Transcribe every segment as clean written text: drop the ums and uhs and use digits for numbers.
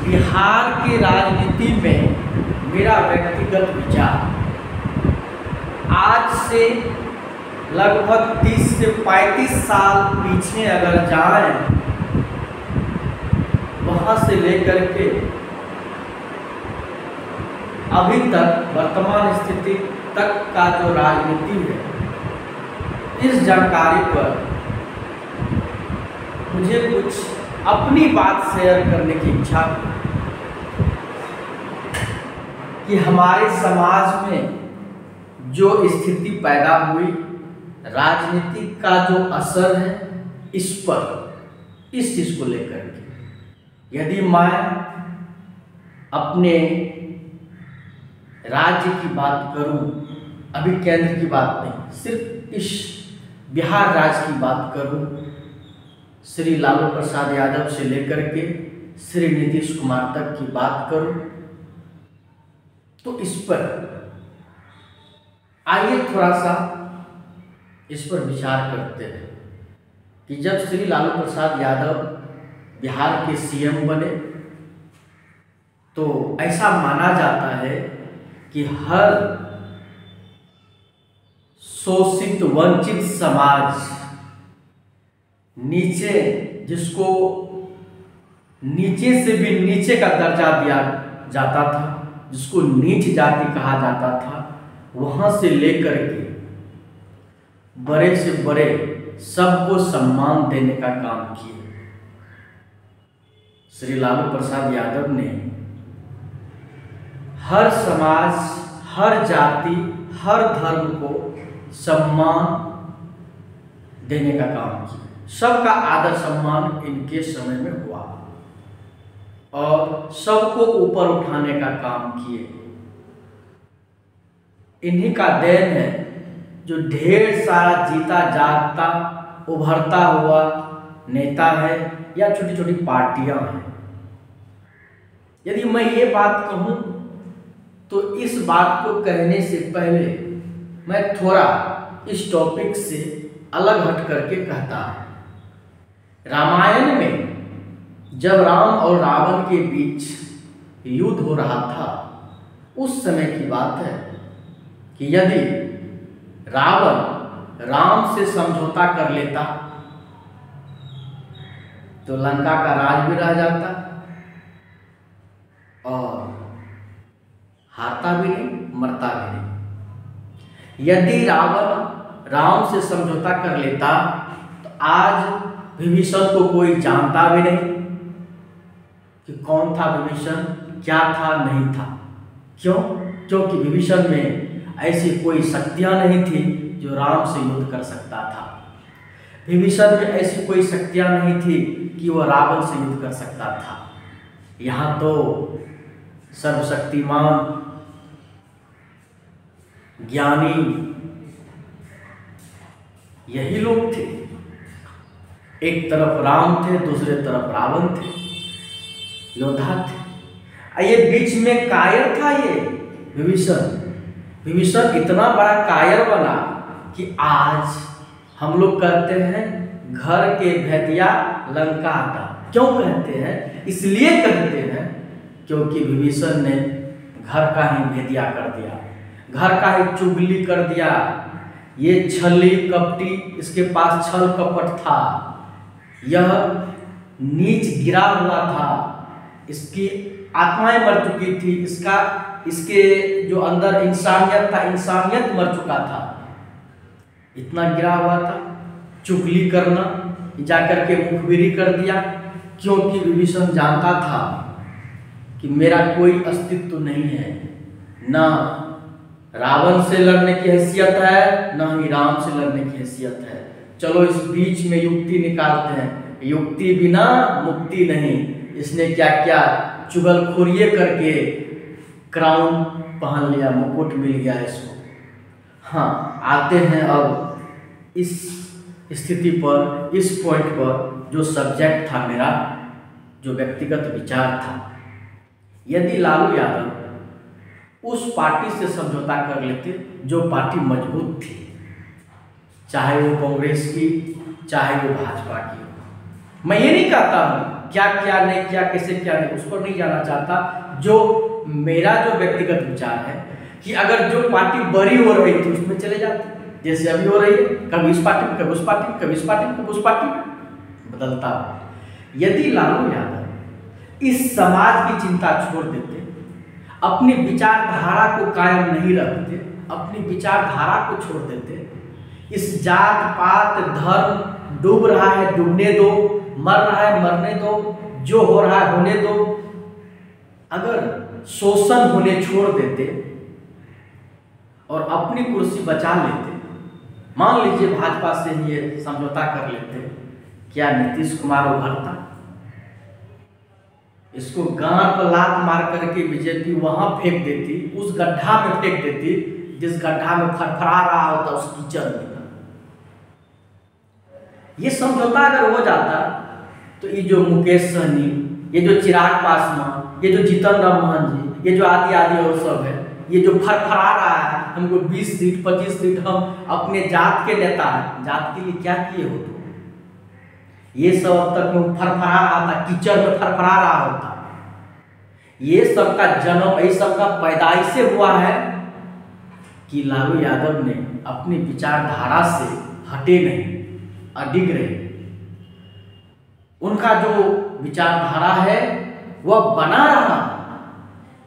बिहार की राजनीति में मेरा व्यक्तिगत विचार आज से लगभग 30 से 35 साल पीछे अगर जाएं, वहाँ से लेकर के अभी तक वर्तमान स्थिति तक का जो राजनीति है, इस जानकारी पर मुझे कुछ अपनी बात शेयर करने की इच्छा है कि हमारे समाज में जो स्थिति पैदा हुई, राजनीति का जो असर है इस पर, इस चीज़ को लेकर के यदि मैं अपने राज्य की बात करूं, अभी केंद्र की बात नहीं, सिर्फ इस बिहार राज्य की बात करूं, श्री लालू प्रसाद यादव से लेकर के श्री नीतीश कुमार तक की बात करूं, तो इस पर आइए थोड़ा सा इस पर विचार करते हैं कि जब श्री लालू प्रसाद यादव बिहार के सीएम बने तो ऐसा माना जाता है कि हर शोषित वंचित समाज, नीचे जिसको नीचे से भी नीचे का दर्जा दिया जाता था, जिसको नीच जाति कहा जाता था, वहाँ से लेकर के बड़े से बड़े सबको सम्मान देने का काम किया। श्री लालू प्रसाद यादव ने हर समाज, हर जाति, हर धर्म को सम्मान देने का काम किया। सबका आदर सम्मान इनके समय में हुआ और सबको ऊपर उठाने का काम किए। इन्हीं का देन है जो ढेर सारा जीता जागता उभरता हुआ नेता है या छोटी छोटी पार्टियां हैं। यदि मैं ये बात कहूं तो इस बात को कहने से पहले मैं थोड़ा इस टॉपिक से अलग हट करके कहता हूं। रामायण में जब राम और रावण के बीच युद्ध हो रहा था, उस समय की बात है कि यदि रावण राम से समझौता कर लेता तो लंका का राज भी रह जाता और हारता भी नहीं, मरता भी नहीं। यदि रावण राम से समझौता कर लेता तो आज विभीषण को कोई जानता भी नहीं कि कौन था विभीषण, क्या था, नहीं था। क्यों? क्योंकि विभीषण में ऐसी कोई शक्तियां नहीं थी जो राम से युद्ध कर सकता था। विभीषण में ऐसी कोई शक्तियां नहीं थी कि वह रावण से युद्ध कर सकता था। यहाँ तो सर्वशक्तिमान, ज्ञानी यही लोग थे। एक तरफ राम थे, दूसरे तरफ रावण थे, योद्धा थे। ये बीच में कायर था ये विभीषण। विभीषण इतना बड़ा कायर बना कि आज हम लोग कहते हैं घर के भेदिया लंका आता। क्यों कहते हैं? इसलिए कहते हैं क्योंकि विभीषण ने घर का ही भेदिया कर दिया, घर का ही चुगली कर दिया। ये छली कपटी, इसके पास छल कपट था, यह नीच गिरा हुआ था, इसकी आत्माएं मर चुकी थी, इसके जो अंदर इंसानियत था, इंसानियत मर चुका था, इतना गिरा हुआ था। चुगली करना, जाकर के मुखबिरी कर दिया, क्योंकि विभीषण जानता था कि मेरा कोई अस्तित्व नहीं है, ना रावण से लड़ने की हैसियत है, ना ही राम से लड़ने की हैसियत है। चलो इस बीच में युक्ति निकालते हैं, युक्ति बिना मुक्ति नहीं। इसने क्या क्या चुगलखोरिये करके क्राउन पहन लिया, मुकुट मिल गया इसको। हाँ, आते हैं अब इस स्थिति पर, इस पॉइंट पर जो सब्जेक्ट था मेरा, जो व्यक्तिगत विचार था। यदि लालू यादव उस पार्टी से समझौता कर लेते जो पार्टी मजबूत थी, चाहे वो कांग्रेस की, चाहे वो भाजपा की। मैं ये नहीं कहता हूँ क्या क्या नहीं किया, कैसे क्या नहीं, उस पर नहीं जाना चाहता। जो मेरा जो व्यक्तिगत विचार है कि अगर जो पार्टी बड़ी हो रही थी उसमें चले जाते, जैसे अभी हो रही है, कभी इस पार्टी में, कभी उस पार्टी में, कभी इस पार्टी में, कभी उस पार्टी में, बदलता हो। यदि लालू यादव इस समाज की चिंता छोड़ देते, अपनी विचारधारा को कायम नहीं रखते, अपनी विचारधारा को छोड़ देते, इस जात पात धर्म डूब रहा है डूबने दो, मर रहा है मरने दो, जो हो रहा है होने दो, अगर शोषण होने छोड़ देते और अपनी कुर्सी बचा लेते, मान लीजिए भाजपा से ये समझौता कर लेते, क्या नीतीश कुमार उभरता? इसको गांव पर लात मार करके बीजेपी वहां फेंक देती, उस गड्ढा में फेंक देती जिस गड्ढा में फरफरा रहा होता उस कीचड़ में। ये समझौता अगर हो जाता तो ये जो मुकेश सहनी, ये जो चिराग पासवान, ये जो जीतन राम मांझी, ये जो आदि आदि और सब है, ये जो फरफरा रहा है हमको 20 सीट 25 सीट, हम अपने जात के नेता हैं, जात के लिए क्या किए हो तुम? ये सब अब तक में फरफरा रहा था, कीचड़ में फरफरा रहा होता। ये सब का जन्म, ये सब का पैदाइश से हुआ है कि लालू यादव ने अपनी विचारधारा से हटे नहीं, अडिग रहे। उनका जो विचारधारा है वह बना रहा,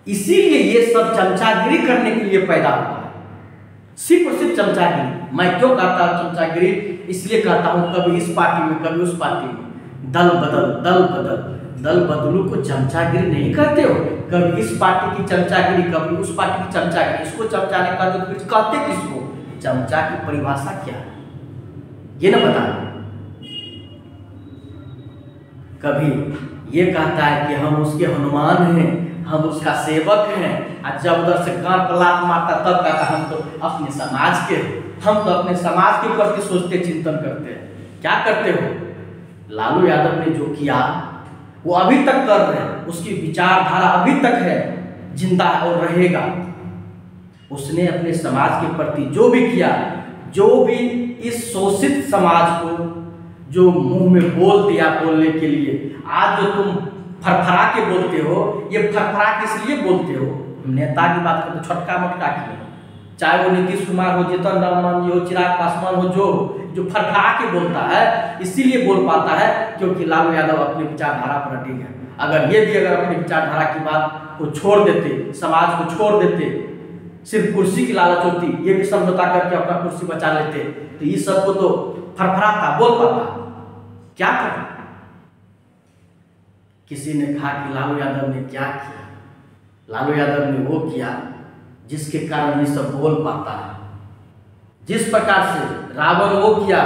इसीलिए ये सब चमचागिरी करने के लिए पैदा हुआ है, सिर्फ और सिर्फ चमचागिरी। मैं क्यों कहता हूँ चमचागिरी? इसलिए कहता हूँ कभी इस पार्टी में, कभी उस पार्टी में, दल बदल, दल बदल, दल बदलू को चमचागिरी नहीं कहते हो। कभी इस पार्टी की चमचागिरी, कभी उस पार्टी की चमचागिरी, इसको चमचाने का तो कहते किसको? चमचा की परिभाषा क्या है ये ना बता। कभी ये कहता है कि हम उसके हनुमान हैं, हम उसका सेवक हैं, और जब उधर से कान पर लात मारता तब कहता हम तो अपने समाज के, हम तो अपने समाज के प्रति सोचते चिंतन करते हैं। क्या करते हो? लालू यादव ने जो किया वो अभी तक कर रहे हैं, उसकी विचारधारा अभी तक है, जिंदा और रहेगा। उसने अपने समाज के प्रति जो भी किया, जो भी इस शोषित समाज को जो मुंह में बोल दिया बोलने के लिए, आज जो तुम फरफरा के बोलते हो, ये फरफरा किस लिए बोलते हो? नेता की बात करते, छोटका मोटका की, चाहे वो नीतीश कुमार हो, जीतन राम मांझी हो, चिराग पासवान हो, जो फरफरा के बोलता है, इसीलिए बोल पाता है क्योंकि लालू यादव अपनी विचारधारा पर अडिग है। अगर ये भी अगर अपनी विचारधारा की बात को छोड़ देते, समाज को छोड़ देते, सिर्फ कुर्सी की लालच होती, ये भी समझौता करके अपना कुर्सी बचा लेते, तो ये सबको तो फरफराता, बोल पाता। क्या कर? किसी ने कहा कि लालू यादव ने क्या किया? लालू यादव ने वो किया जिसके कारण ये सब बोल पाता है। जिस प्रकार से रावण वो किया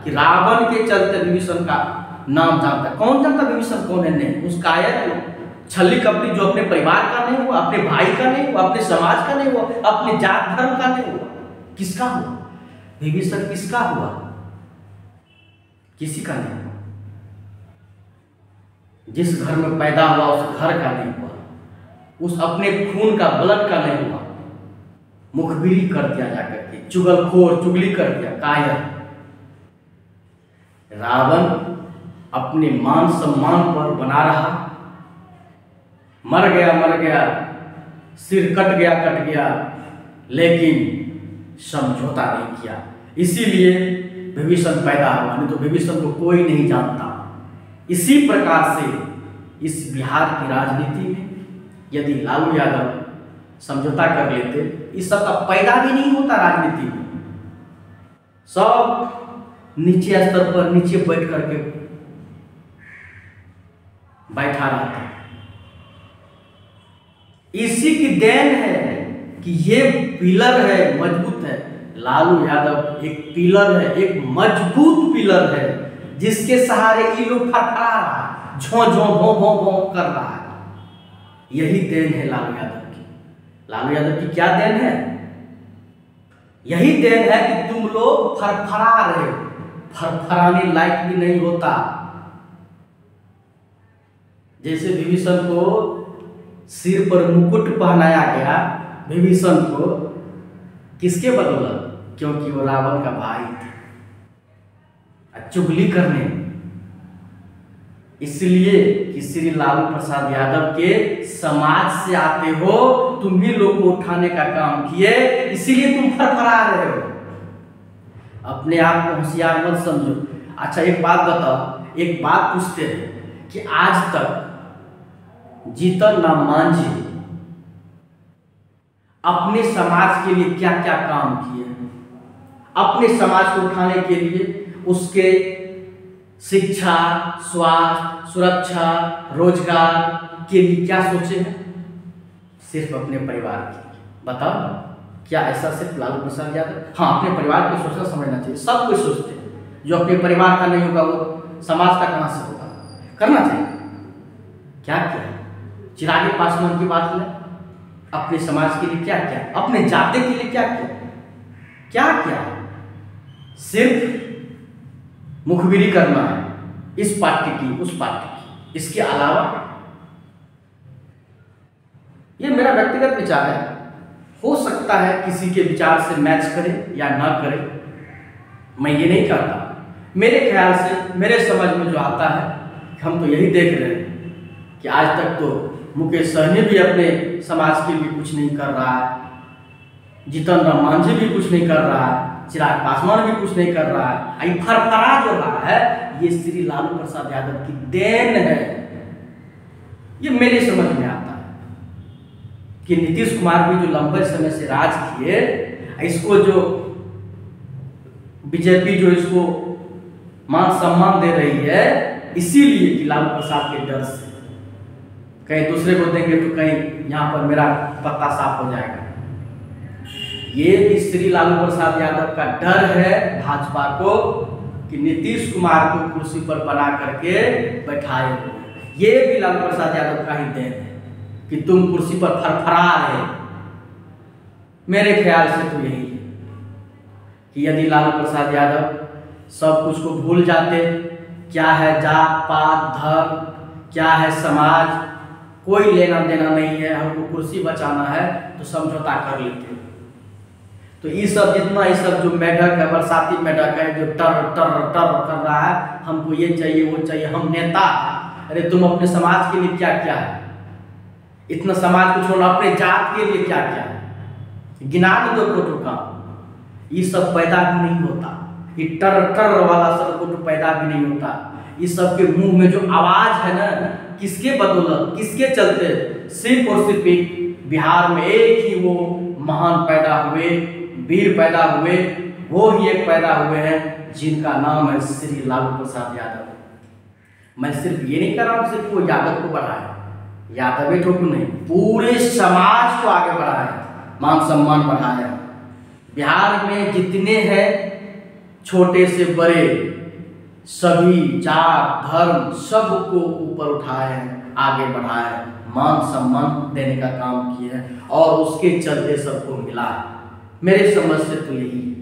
कि रावण के चलते विभीषण का नाम जानता। कौन जानता विभीषण कौन है? नहीं, उसका आया छल्ली कपड़ी जो अपने परिवार का नहीं हुआ, अपने भाई का नहीं हुआ, अपने समाज का नहीं हुआ, अपने जात धर्म का नहीं हुआ, किसका हुआ? विभीषण किसका हुआ? किसी का नहीं हुआ। जिस घर में पैदा हुआ उस घर का नहीं हुआ, उस अपने खून का ब्लड का नहीं हुआ। मुखबिरी कर दिया जाकर के, चुगलखोर, चुगली कर दिया, कायर। रावण अपने मान सम्मान पर बना रहा, मर गया, सिर कट गया, लेकिन समझौता नहीं किया। इसीलिए विभीषण पैदा हुआ, नहीं तो विभीषण को कोई नहीं जानता। इसी प्रकार से इस बिहार की राजनीति में यदि लालू यादव समझौता कर लेते, इस सब का पैदा भी नहीं होता। राजनीति में सब नीचे स्तर पर नीचे बैठ करके बैठा रहता। इसी की देन है कि ये पिलर है, मजबूत है। लालू यादव एक पिलर है, एक मजबूत पिलर है, जिसके सहारे ये लोग फरफरा रहा है, झों झों भों भों भों कर रहा है। यही देन है लालू यादव की। लालू यादव की क्या देन है? यही देन है कि तुम लोग फरफरा रहे हो, फरफराने लायक भी नहीं होता। जैसे विभीषण को सिर पर मुकुट पहनाया गया, विभीषण को किसके बदौलत? क्योंकि वो रावण का भाई था। चुगली करने, इसलिए कि श्री लालू प्रसाद यादव के समाज से आते हो, तुम ही लोग को उठाने का काम किए, इसीलिए तुम फरफरा रहे हो। अपने आप को होशियार मत समझो। अच्छा एक बात बताओ, एक बात पूछते हैं कि आज तक जीतन राम मांझी अपने समाज के लिए क्या क्या काम किए हैं? अपने समाज को उठाने के लिए उसके शिक्षा, स्वास्थ्य, सुरक्षा, रोजगार के लिए क्या सोचे हैं? सिर्फ अपने परिवार के लिए। बताओ क्या ऐसा सिर्फ लालू प्रसाद यादव? हाँ, अपने परिवार को सोचना समझना चाहिए। सब कुछ सोचते हैं। जो अपने परिवार का नहीं होगा वो समाज का कहाँ से होगा? करना चाहिए। क्या किया? चिराग पासवान की बात लें, अपने समाज के लिए क्या किया? अपने जाति के लिए क्या किया? क्या किया? सिर्फ मुखबिरी करना है, इस पार्टी की उस पार्टी की। इसके अलावा ये मेरा व्यक्तिगत विचार है, हो सकता है किसी के विचार से मैच करे या ना करे, मैं ये नहीं कहता। मेरे ख्याल से, मेरे समझ में जो आता है, हम तो यही देख रहे हैं कि आज तक तो मुकेश सहनी भी अपने समाज के लिए कुछ नहीं कर रहा है, जीतन राम मांझी भी कुछ नहीं कर रहा है, चिराग पासवान भी कुछ नहीं कर रहा है। ये फरफरा जो रहा है, ये श्री लालू प्रसाद यादव की देन है। ये मेरे समझ में आता है कि नीतीश कुमार भी जो लंबे समय से राज किए, इसको जो बीजेपी जो इसको मान सम्मान दे रही है, इसीलिए कि लालू प्रसाद के डर से, कहीं दूसरे को देंगे तो कहीं यहाँ पर मेरा पत्ता साफ हो जाएगा। ये भी श्री लालू प्रसाद यादव का डर है भाजपा को कि नीतीश कुमार को कुर्सी पर बना करके बैठाए हुए। ये भी लालू प्रसाद यादव का ही देन है कि तुम कुर्सी पर फरफरा रहे। मेरे ख्याल से तो यही है कि यदि लालू प्रसाद यादव सब कुछ को भूल जाते, क्या है जात पात धर्म, क्या है समाज, कोई लेना देना नहीं है, हमको कुर्सी बचाना है, तो समझौता कर लेते। तो ये सब जितना ये सब जो मेढक है, बरसाती मेढक है, जो टर टर टर कर रहा है, हमको ये चाहिए वो चाहिए, हम नेता है। अरे तुम अपने समाज के लिए क्या क्या है? इतना समाज को छोड़ो, अपने जात के लिए क्या क्या है? गिना दो फोटो का। ये सब पैदा भी नहीं होता, ये टर टर वाला सब फोटो पैदा भी नहीं होता। ये सब के मुंह में जो आवाज है ना, किसके बदौलत, किसके चलते? सिर्फ और सिर्फ बिहार में एक ही वो महान पैदा हुए, वीर पैदा हुए, वो ही एक पैदा हुए हैं जिनका नाम है श्री लालू प्रसाद यादव। मैं सिर्फ ये नहीं कर रहा हूँ सिर्फ वो यादव को बढ़ाए, यादव ठोक नहीं, पूरे समाज को आगे बढ़ाए, मान सम्मान बढ़ाए। बिहार में जितने हैं छोटे से बड़े, सभी जात धर्म सबको ऊपर उठाए, आगे बढ़ाए, मान सम्मान देने का काम किया है, और उसके चलते सबको मिला है। मेरे समझ से तो यही है।